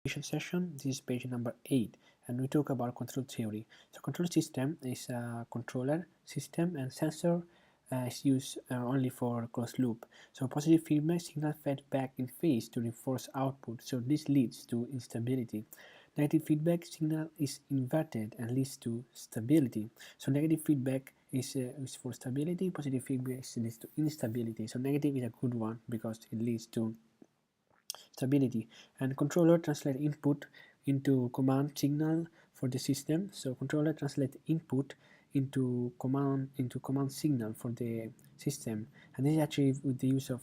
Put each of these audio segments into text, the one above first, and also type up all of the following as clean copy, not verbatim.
session. This is page number 8, and we talk about control theory. So control system is a controller system, and sensor is used only for closed loop. So positive feedback signal fed back in phase to reinforce output, so this leads to instability. Negative feedback signal is inverted and leads to stability. So negative feedback is for stability, positive feedback leads to instability. So negative is a good one because it leads to stability. And controller translate input into command signal for the system. So controller translate input into command signal for the system, and this is achieved with the use of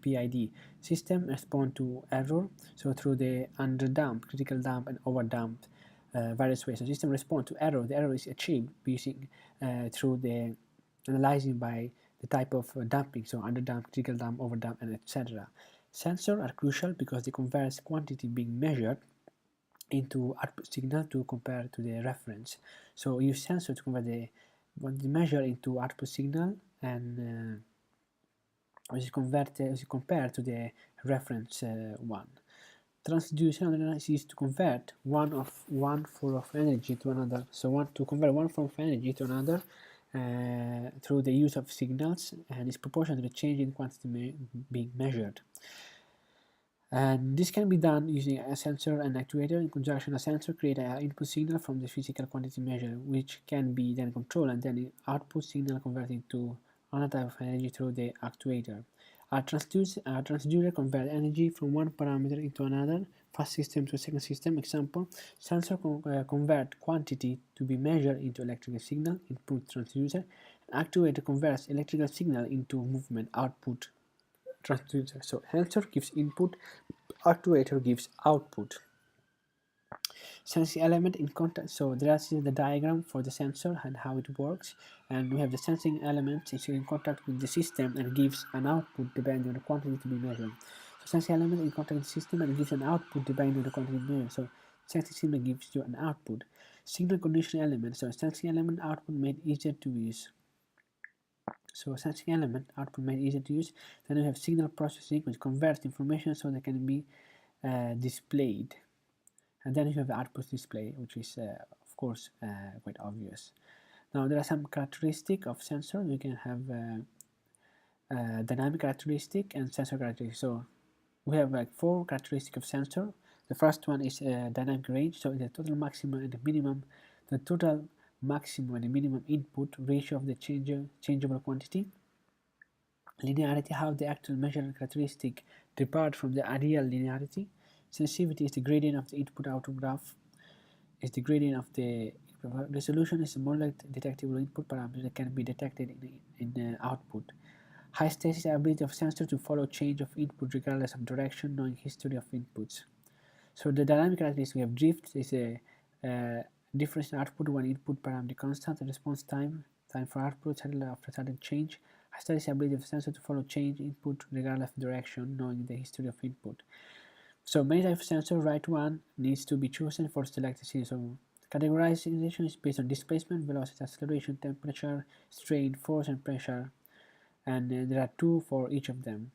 PID. System respond to error, so through the underdamped, critical damp, and overdamped various ways. So system respond to error. The error is achieved using through the analyzing by the type of damping, so underdamped, critical damp, overdamp, and etc. Sensors are crucial because they convert quantity being measured into output signal to compare to the reference. So use sensor to convert what the measure into output signal, and as you compare to the reference one. Transducer is used to convert one form of energy to another. So to convert one form of energy to another through the use of signals, and is proportional to the change in quantity being measured. And this can be done using a sensor and actuator in conjunction. A sensor creates an input signal from the physical quantity measured, which can be then controlled, and then the output signal converted to another type of energy through the actuator. A transducer converts energy from one parameter into another, first system to a second system. Example, sensor convert quantity to be measured into electrical signal, input transducer. Actuator converts electrical signal into movement, output transducer. So sensor gives input, actuator gives output. Sensing element in contact. So this is the diagram for the sensor and how it works. And we have the sensing element is in contact with the system and gives an output depending on the quantity to be measured. So sensing element in contact with the system and gives an output depending on the quantity to be measured. So sensing signal gives you an output. Signal conditioning element. So sensing element output made easier to use. So sensing element output made easier to use. Then we have signal processing, which converts information so they can be displayed. And then you have the output display, which is of course quite obvious. Now there are some characteristics of sensor. We can have dynamic characteristic and sensor characteristic. So we have like 4 characteristics of sensor. The first one is dynamic range. So the total maximum and the minimum, the total maximum and the minimum input ratio of the changeable quantity. Linearity, how the actual measured characteristic depart from the ideal linearity. Sensitivity is the gradient of the input-output graph. Is the gradient of the resolution is the more detectable input parameter that can be detected in the output. High stasis ability of sensor to follow change of input regardless of direction, knowing history of inputs. So the dynamic characteristics, we have drift is a difference in output when input parameter constant, response time for output after sudden change. High stasis ability of sensor to follow change input regardless of direction, knowing the history of input. So many types of sensor, right one needs to be chosen for selected scene. So categorization is based on displacement, velocity, acceleration, temperature, strain, force, and pressure, and there are 2 for each of them.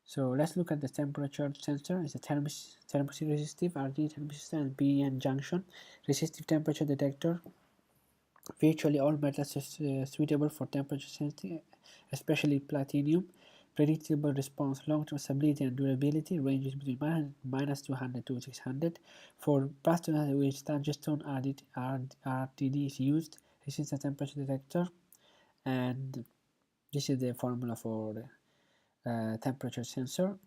So let's look at the temperature sensor. It's a thermoresistive, RD thermoresistor, and PN junction resistive temperature detector. Virtually all metals are suitable for temperature sensing, especially platinum. Predictable response, long-term stability and durability ranges between minus 200 to 600. For plastinum, which tungsten RTD is used, this is a temperature detector, and this is the formula for the temperature sensor.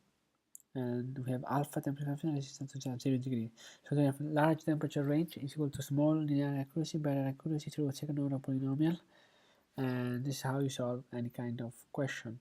And we have alpha temperature resistance to 0 degree. So we have large temperature range is equal to small linear accuracy, better accuracy through a second order polynomial. And this is how you solve any kind of question.